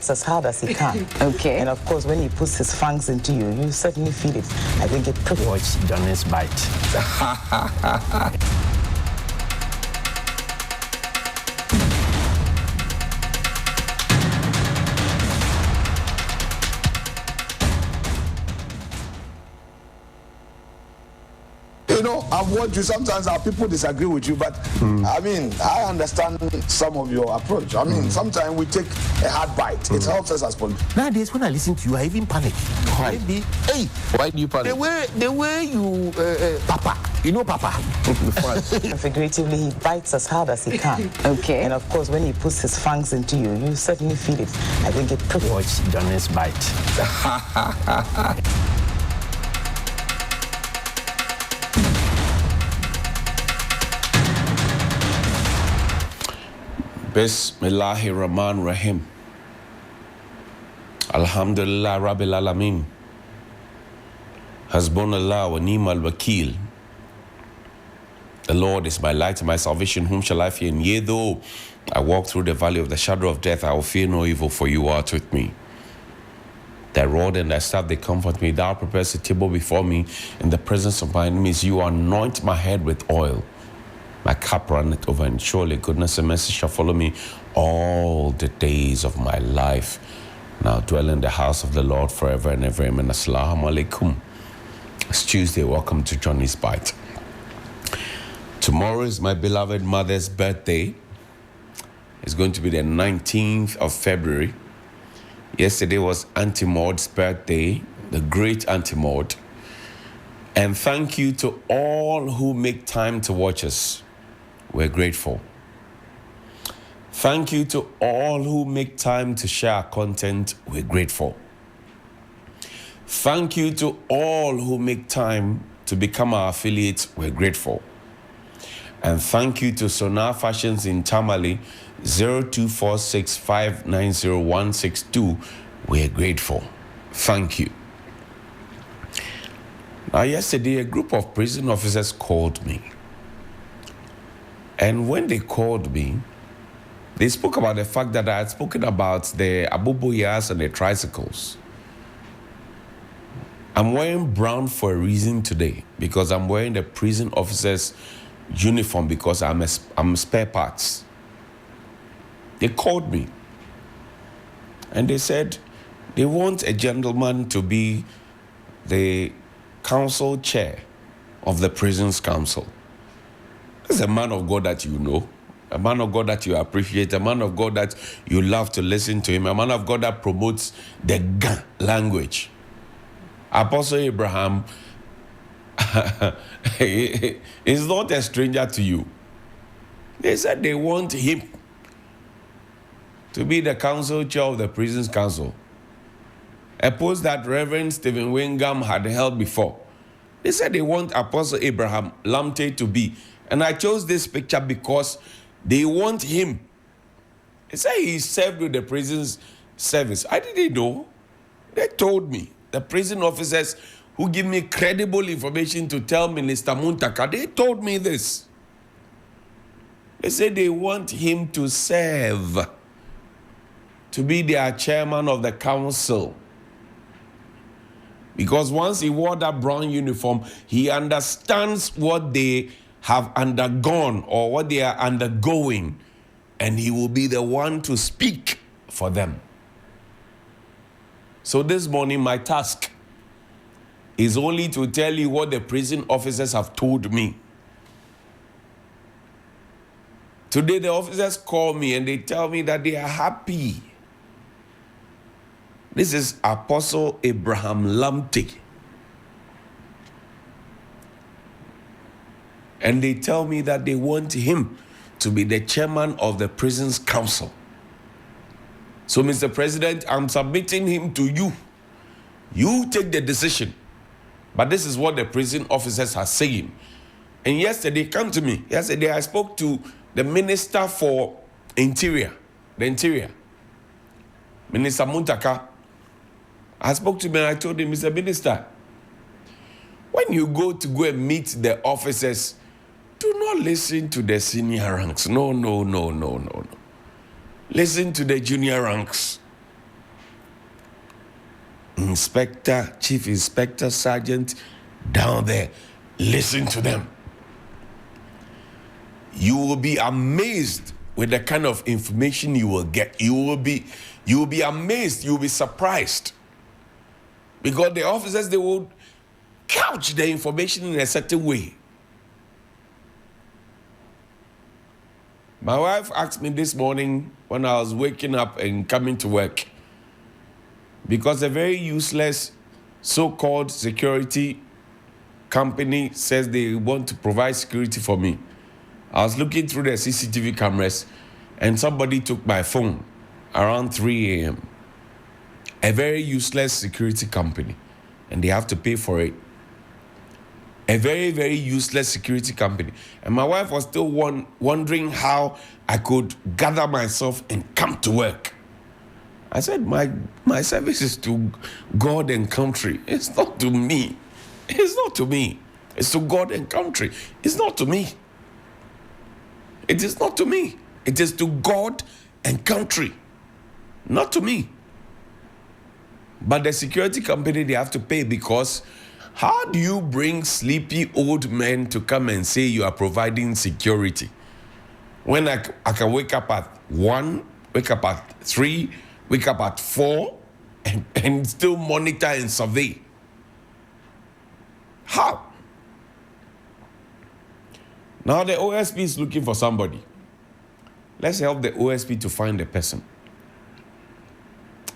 bites as hard as he can. Okay. And of course, when he puts his fangs into you, you certainly feel it. I think it pretty. Watch Johnny's bite. You know, I've watched you. Sometimes our people disagree with you, but I mean, I understand some of your approach. I mean, sometimes we take a hard bite. It helps us as politicians. Nowadays, when I listen to you, I even panic. Why? Maybe, hey, Why do you panic? the way you, Papa, you know Papa. Figuratively, he bites as hard as he can. Okay. And of course, when he puts his fangs into you, you certainly feel it. I think it pretty. Watch Johnny's bite. Bismillahirrahmanirrahim. Alhamdulillah Rabbil Alameen. Hasbunallah wa ni'mal wakil. The Lord is my light and my salvation. Whom shall I fear? And yea, though I walk through the valley of the shadow of death, I will fear no evil, for you art with me. Thy rod and thy staff, they comfort me. Thou preparest a table before me in the presence of my enemies. You anoint my head with oil. My cup runneth over, and surely goodness and mercy shall follow me all the days of my life. Now dwell in the house of the Lord forever and ever. Amen. Assalamu alaikum. It's Tuesday. Welcome to Johnny's Bite. Tomorrow is my beloved mother's birthday. It's going to be the 19th of February. Yesterday was Auntie Maud's birthday, the great Auntie Maud. And thank you to all who make time to watch us. We're grateful. Thank you to all who make time to share our content. We're grateful. Thank you to all who make time to become our affiliates. We're grateful. And thank you to Sonar Fashions in Tamale, 0246590162. We're grateful. Thank you. Now, yesterday, a group of prison officers called me. And when they called me, they spoke about the fact that I had spoken about the aboboyas and the tricycles. I'm wearing brown for a reason today, because I'm wearing the prison officer's uniform, because I'm spare parts. They called me and they said they want a gentleman to be the council chair of the prisons council. This is a man of God that you know, a man of God that you appreciate, a man of God that you love to listen to him, a man of God that promotes the Ga language. Apostle Abraham is not a stranger to you. They said they want him to be the council chair of the prisons council, a post that Reverend Stephen Wingham had held before. They said they want Apostle Abraham Lamte to be. And I chose this picture because they want him. They say he served with the prison's service. I didn't know. They told me. The prison officers who give me credible information to tell Minister Muntaka, they told me this. They said they want him to serve, to be their chairman of the council. Because once he wore that brown uniform, he understands what they have undergone or what they are undergoing, and he will be the one to speak for them. So this morning, my task is only to tell you what the prison officers have told me. Today, the officers call me and they tell me that they are happy. This is Apostle Abraham Lamte. And they tell me that they want him to be the chairman of the prisons council. So, Mr. President, I'm submitting him to you. You take the decision. But this is what the prison officers are saying. And yesterday, come to me. Yesterday, I spoke to the Minister for Interior, the Interior, Minister Muntaka. I spoke to him and I told him, Mr. Minister, when you go and meet the officers, do not listen to the senior ranks. No. Listen to the junior ranks. inspector, chief inspector, sergeant down there. Listen to them. You will be amazed with the kind of information you will get. You will be amazed, you will be surprised. Because the officers, they will couch the information in a certain way. My wife asked me this morning when I was waking up and coming to work, because a very useless so-called security company says they want to provide security for me. I was looking through the CCTV cameras and somebody took my phone around 3 a.m. A very useless security company, and they have to pay for it. A very, very useless security company. And my wife was still wondering how I could gather myself and come to work. I said, my service is to God and country. It's not to me. It's not to me. It's to God and country. It's not to me. It is not to me. It is to God and country. Not to me. But the security company, they have to pay, because how do you bring sleepy old men to come and say you are providing security when I can wake up at 1, wake up at 3, wake up at 4 and still monitor and survey? How? Now the OSP is looking for somebody. Let's help the OSP to find the person.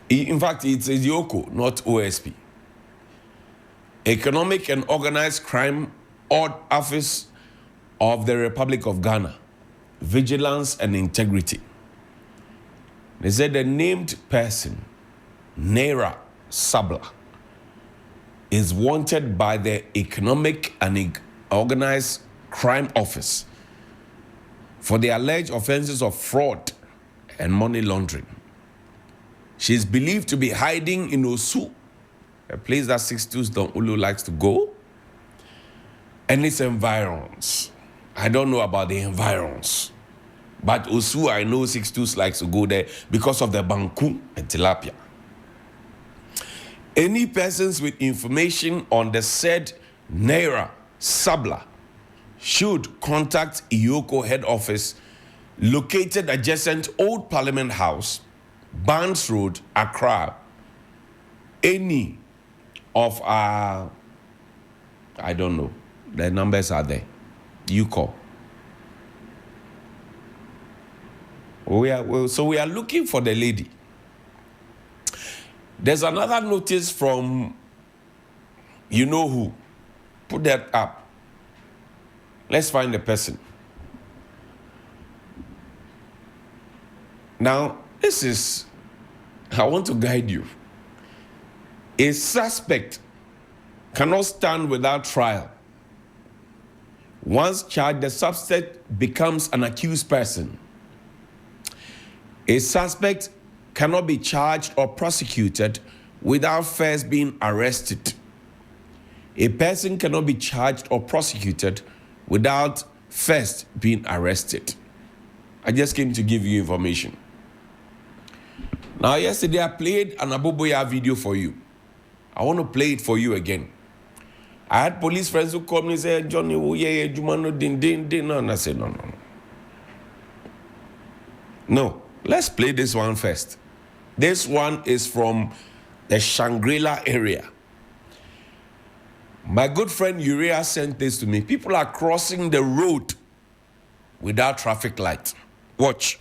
In fact, it's a Yoko, not OSP. Economic and Organized Crime Office of the Republic of Ghana, Vigilance and Integrity. They said the named person, Naira Sabla, is wanted by the Economic and Organized Crime Office for the alleged offenses of fraud and money laundering. She is believed to be hiding in Osu, a place that 62's Don Ulu likes to go, and its environs. I don't know about the environs, but Osu, I know 62's likes to go there because of the banku and tilapia. Any persons with information on the said Naira Sabla should contact Iyoko head office located adjacent Old Parliament House, Barnes Road, Accra. Any of our, I don't know, the numbers are there. You call. So we are looking for the lady. There's another notice from, you know who. Put that up. Let's find the person. Now, this is, I want to guide you. A suspect cannot stand without trial. Once charged, the suspect becomes an accused person. A suspect cannot be charged or prosecuted without first being arrested. A person cannot be charged or prosecuted without first being arrested. I just came to give you information. Now, yesterday I played an Aboboya video for you. I want to play it for you again. I had police friends who called me and said, Johnny, Jumano, din. And I said, no. No, let's play this one first. This one is from the Shangri-La area. My good friend Uriah sent this to me. People are crossing the road without traffic light. Watch.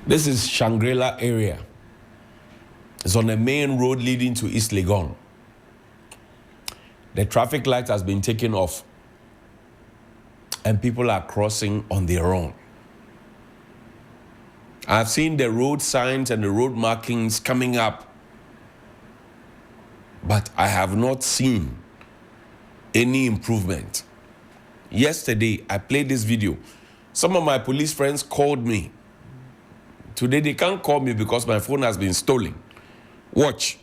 This is Shangri-La area. It's on the main road leading to East Legon. The traffic light has been taken off and people are crossing on their own. I've seen the road signs and the road markings coming up, but I have not seen any improvement. Yesterday, I played this video. Some of my police friends called me. Today, they can't call me because my phone has been stolen. Watch.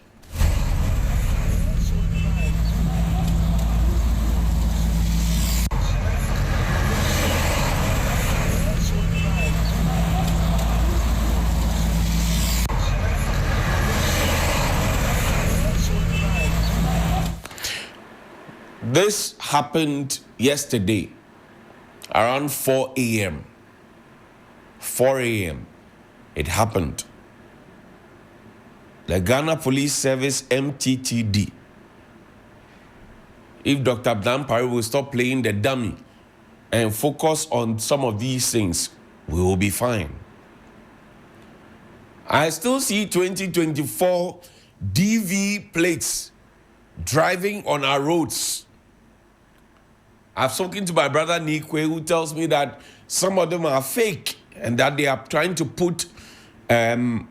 This happened yesterday around 4 a.m. 4 a.m. It happened. The Ghana Police Service MTTD. If Dr. Abdan Pari will stop playing the dummy and focus on some of these things, we will be fine. I still see 2024 DV plates driving on our roads. I've spoken to my brother Nikwe, who tells me that some of them are fake and that they are trying to put, QR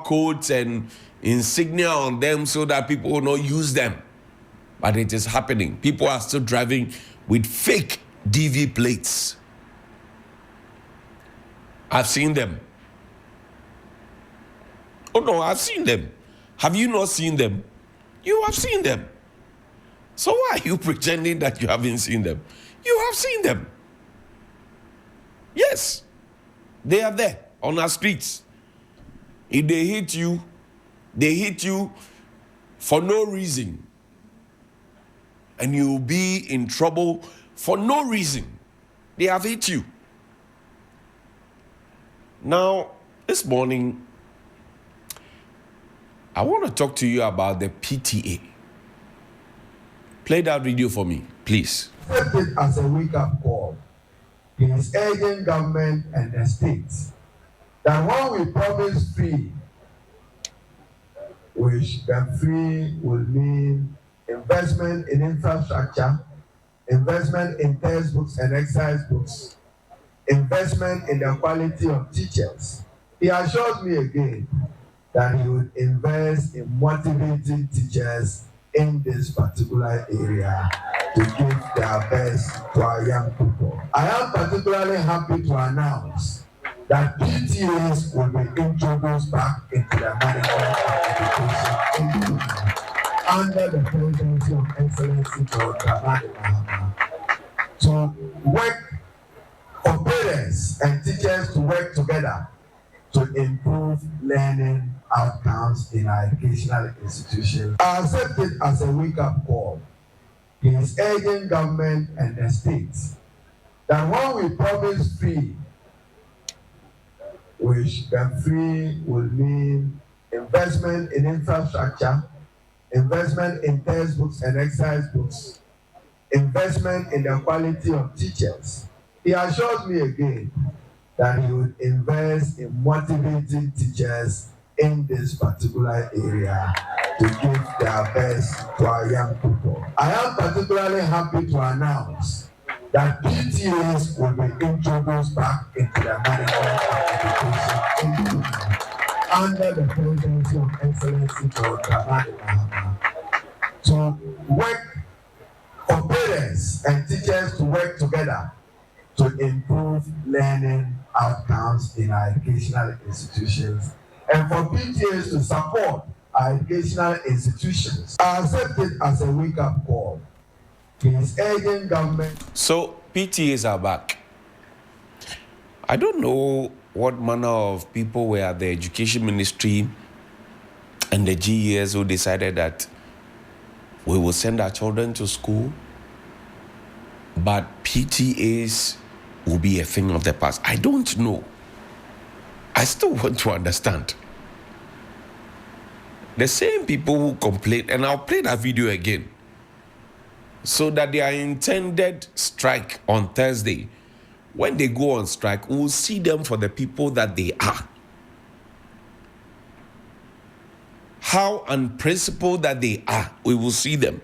codes and insignia on them so that people will not use them. But it is happening. People are still driving with fake DV plates. I've seen them. Oh no, I've seen them. Have you not seen them? You have seen them. So why are you pretending that you haven't seen them? You have seen them. Yes, they are there on our streets. If they hit you for no reason. And you'll be in trouble for no reason. They have hit you. Now, this morning, I want to talk to you about the PTA. Play that video for me, please. Accept it as a wake-up call. He is urging government and the states that when we promise free, which the free will mean investment in infrastructure, investment in textbooks and exercise books, investment in the quality of teachers. He assures me again that he would invest in motivating teachers in this particular area to give their best to our young people. I am particularly happy to announce that PTAs will be introduced back into the management of education under the presidency of Excellency Dr. Mahama to work for parents and teachers to work together to improve learning outcomes in our educational institutions. I accept it as a wake-up call. He is urging government and the states that when we promise free, which the free will mean investment in infrastructure, investment in textbooks and exercise books, investment in the quality of teachers. He assures me again that he would invest in motivating teachers in this particular area to give their best to our young people. I am particularly happy to announce that PTAs will be introduced back into the management of education under the presidency of Excellency Dr. Mahama to work for parents and teachers to work together to improve learning outcomes in our educational institutions and for PTAs to support our educational institutions. I accept it as a wake-up call. He is urging government. So PTAs are back. I don't know what manner of people were at the education ministry and the GES who decided that we will send our children to school, but PTAs will be a thing of the past. I don't know. I still want to understand. The same people who complain, and I'll play that video again, so that their intended strike on Thursday, when they go on strike, we'll see them for the people that they are. How unprincipled that they are, we will see them.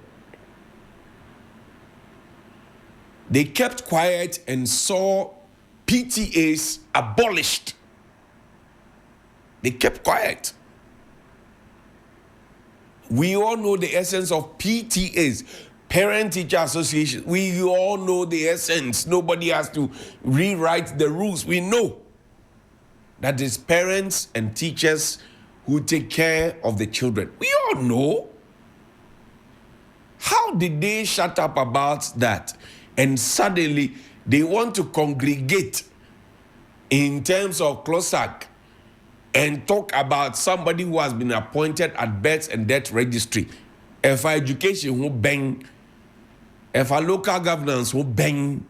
They kept quiet and saw PTAs abolished. They kept quiet. We all know the essence of PTAs, Parent-teacher association, we all know the essence. Nobody has to rewrite the rules. We know that it's parents and teachers who take care of the children. We all know. How did they shut up about that? And suddenly they want to congregate in terms of CLOSAC and talk about somebody who has been appointed at birth and death registry. If our education who bang, if our local governance who bang.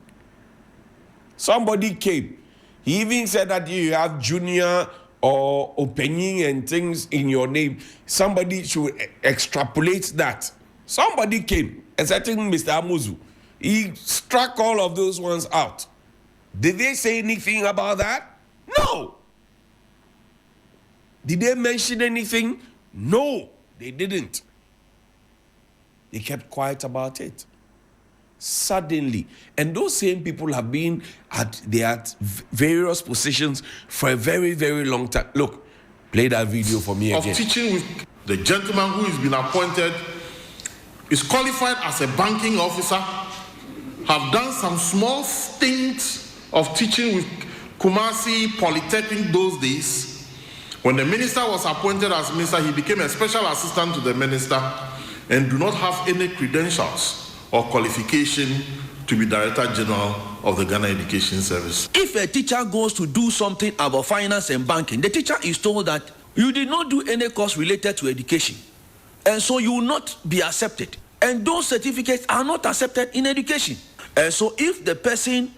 Somebody came. He even said that you have junior or opinion and things in your name. Somebody should extrapolate that. Somebody came, a certain Mr. Amuzu. He struck all of those ones out. Did they say anything about that? No. Did they mention anything? No, they didn't. They kept quiet about it. Suddenly, and those same people have been at various positions for a very, very long time. Look, play that video for me again. Of teaching with the gentleman who has been appointed is qualified as a banking officer, have done some small stints of teaching with Kumasi Polytechnic those days. When the minister was appointed as minister, he became a special assistant to the minister and do not have any credentials or qualification to be Director General of the Ghana Education Service. If a teacher goes to do something about finance and banking, the teacher is told that you did not do any course related to education, and so you will not be accepted. And those certificates are not accepted in education. And so if the person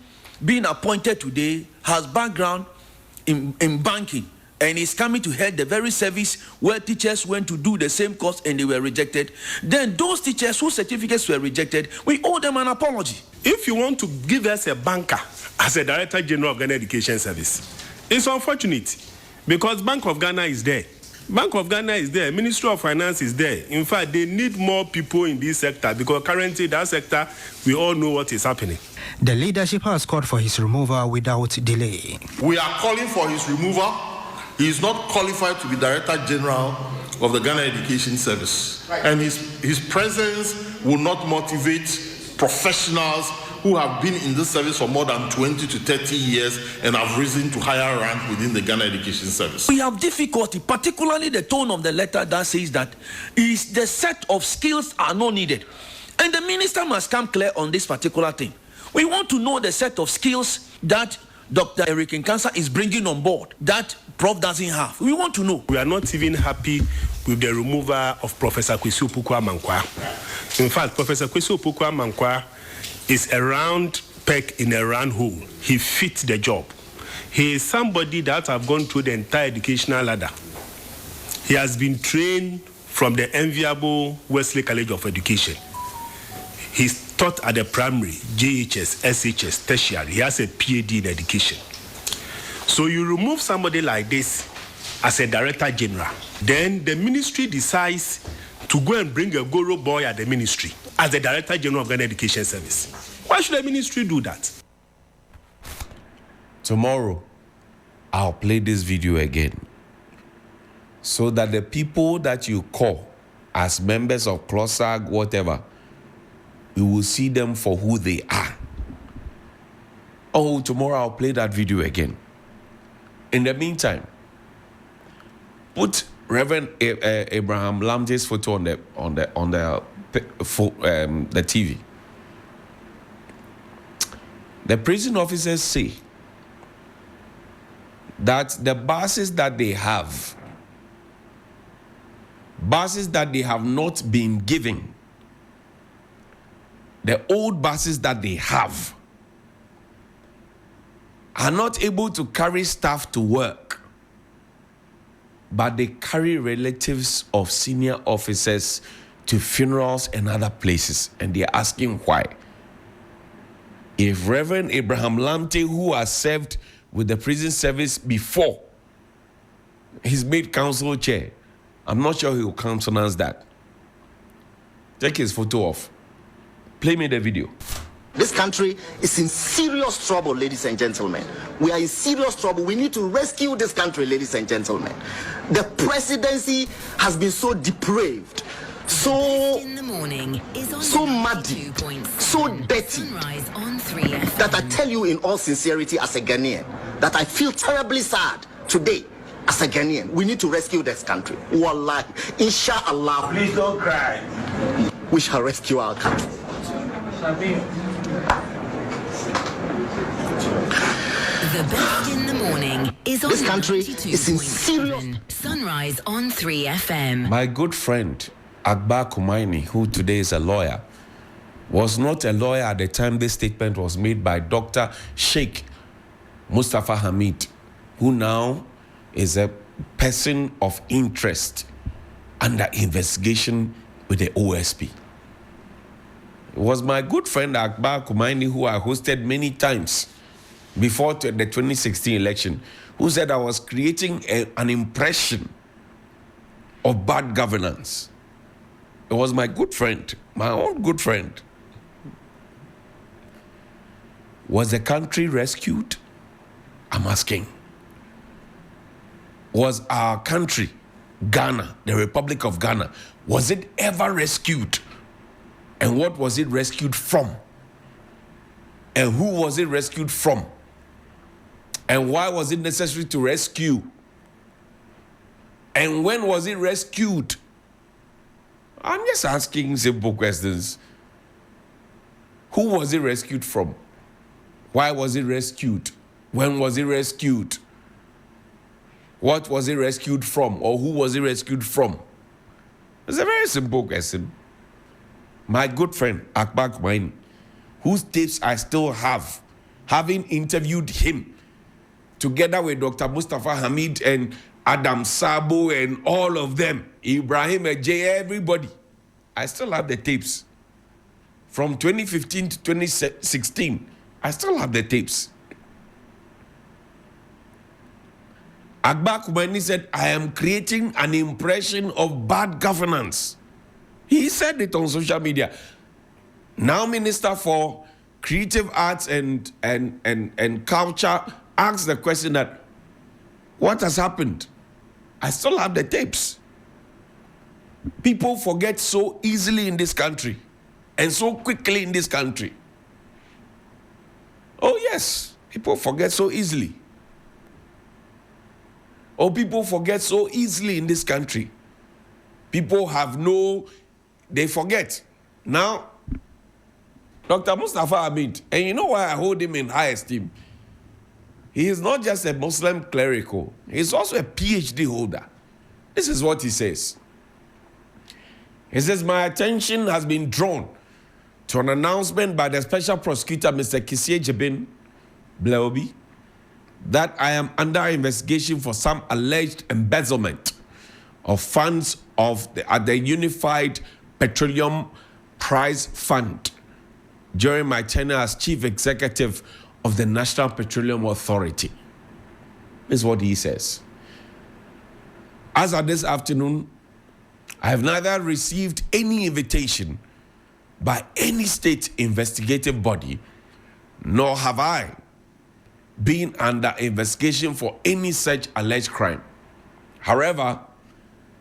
being appointed today has background in banking and is coming to head the very service where teachers went to do the same course and they were rejected, then those teachers whose certificates were rejected, we owe them an apology. If you want to give us a banker as a Director General of Ghana Education Service, it's unfortunate because Bank of Ghana is there. Bank of Ghana is there. Ministry of Finance is there. In fact, they need more people in this sector because currently that sector, we all know what is happening. The leadership has called for his removal without delay. We are calling for his removal. He is not qualified to be Director General of the Ghana Education Service. Right. And his presence will not motivate professionals who have been in this service for more than 20 to 30 years and have risen to higher rank within the Ghana Education Service. We have difficulty, particularly the tone of the letter that says that is the set of skills are not needed. And the minister must come clear on this particular thing. We want to know the set of skills that Dr. Eric Nkansa is bringing on board that Prof doesn't have. We want to know. We are not even happy with the removal of Professor Kwesi Opoku-Amankwah. In fact, Professor Kwesi Opoku-Amankwah is a round peg in a round hole. He fits the job. He is somebody that have gone through the entire educational ladder. He has been trained from the enviable Wesley College of Education. He's taught at the primary, JHS, SHS, tertiary. He has a PhD in education. So you remove somebody like this as a Director General, then the ministry decides to go and bring a Goro boy at the ministry as the Director General of Ghana Education Service. Why should the ministry do that? Tomorrow, I'll play this video again so that the people that you call as members of CLOSAG, whatever, you will see them for who they are. Oh, tomorrow I'll play that video again. In the meantime, put Reverend Abraham Lamte's photo on the TV. The prison officers say that the buses that they have not been given, the old buses that they have, are not able to carry staff to work, but they carry relatives of senior officers to funerals and other places, and they're asking why. If Reverend Abraham Lamte, who has served with the prison service before, he's made council chair, I'm not sure he will countenance that. Take his photo off. Play me the video. This country is in serious trouble, ladies and gentlemen. We are in serious trouble. We need to rescue this country, ladies and gentlemen. The presidency has been so depraved, so muddy, so dirty, that I tell you in all sincerity as a Ghanaian, that I feel terribly sad today as a Ghanaian. We need to rescue this country. Wallahi, inshallah. Please don't cry. We shall rescue our country. The best in the morning is on this country is in serious. Sunrise on 3 FM. My good friend Akbar Kumaini, who today is a lawyer, was not a lawyer at the time this statement was made by Dr. Sheikh Mustafa Hamid, who now is a person of interest under investigation with the OSP. It was my good friend Akbar Kumaini, who I hosted many times before the 2016 election, who said I was creating an impression of bad governance. It was my good friend, my own good friend. Was the country rescued? I'm asking. Was our country, Ghana, the Republic of Ghana, was it ever rescued? And what was it rescued from? And who was it rescued from? And why was it necessary to rescue? And when was it rescued? I'm just asking simple questions. Who was it rescued from? Why was it rescued? When was it rescued? What was it rescued from? Or who was it rescued from? It's a very simple question. My good friend, Akbar Kumaini, whose tapes I still have, having interviewed him, together with Dr. Mustafa Hamid and Adam Sabo and all of them, Ibrahim Ejay, everybody. I still have the tapes. From 2015 to 2016, I still have the tapes. Akbar Kumaini said, I am creating an impression of bad governance. He said it on social media. Now Minister for Creative Arts and Culture asked the question that, what has happened? I still have the tapes. People forget so easily in this country and so quickly in this country. Oh yes, people forget so easily. Oh, people forget so easily in this country. People they forget. Now, Dr. Mustafa Hamid, and you know why I hold him in high esteem? He is not just a Muslim clerical, he's also a PhD holder. This is what he says. He says, my attention has been drawn to an announcement by the Special Prosecutor, Mr. Kisie Jebin Bleobi, that I am under investigation for some alleged embezzlement of funds at the Unified Petroleum Price Fund during my tenure as Chief Executive of the National Petroleum Authority. This is what he says. As of this afternoon, I have neither received any invitation by any state investigative body, nor have I been under investigation for any such alleged crime. However,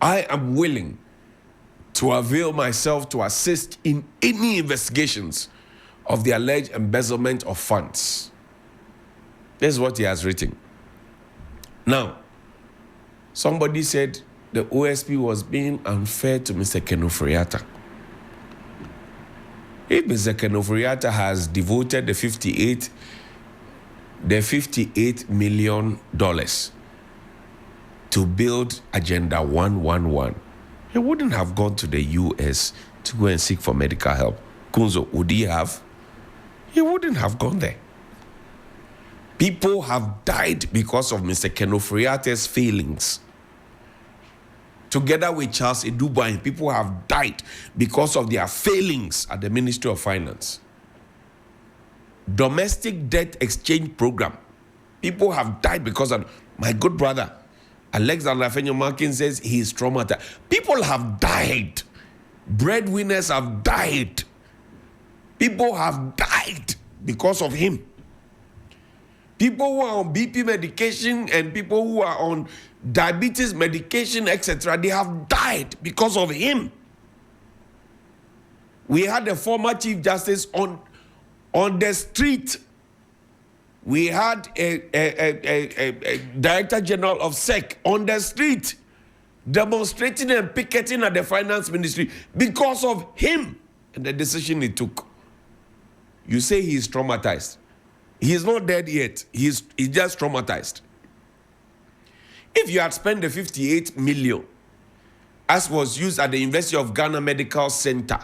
I am willing to avail myself to assist in any investigations of the alleged embezzlement of funds. This is what he has written. Now, somebody said the OSP was being unfair to Mr. Kenofriata. If Mr. Kenofriata has devoted the $58 million to build Agenda 111, he wouldn't have gone to the US to go and seek for medical help. Kunzo, would he have? He wouldn't have gone there. People have died because of Mr. Kenofriata's failings. Together with Charles Edubai, people have died because of their failings at the Ministry of Finance. Domestic debt exchange program. People have died because of my good brother. Alexander Afenyo-Markin says he is traumatized. People have died. Breadwinners have died. People have died because of him. People who are on BP medication and people who are on diabetes medication, etc., they have died because of him. We had the former Chief Justice on the street. We had a Director General of SEC on the street demonstrating and picketing at the Finance Ministry because of him and the decision he took. You say he is traumatized. He is not dead yet. He's just traumatized. If you had spent the 58 million as was used at the University of Ghana Medical Center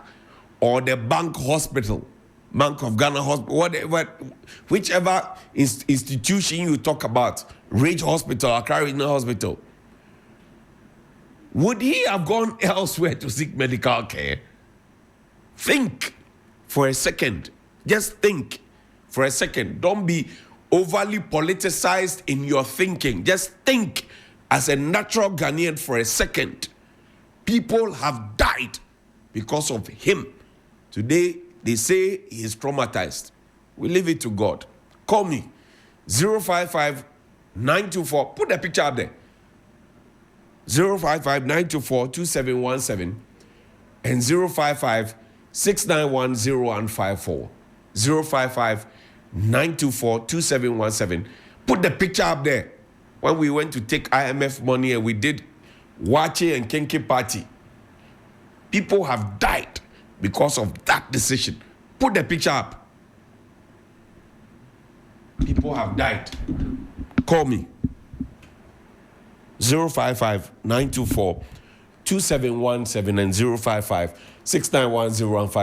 or the Bank Hospital, Bank of Ghana Hospital, whatever, whichever institution you talk about, Ridge Hospital, Accra Regional Hospital, would he have gone elsewhere to seek medical care? Think for a second. Just think for a second. Don't be overly politicized in your thinking. Just think as a natural Ghanaian for a second. People have died because of him. Today, they say he is traumatized. We leave it to God. Call me. 055-924. Put the picture up there. 055-924-2717 and 055-691-0154. 055-924-2717. Put the picture up there. When we went to take IMF money and we did Wache and Kenke party, people have died because of that decision. Put the picture up. People have died. Call me. 055-924-2717 and 055-691-0154.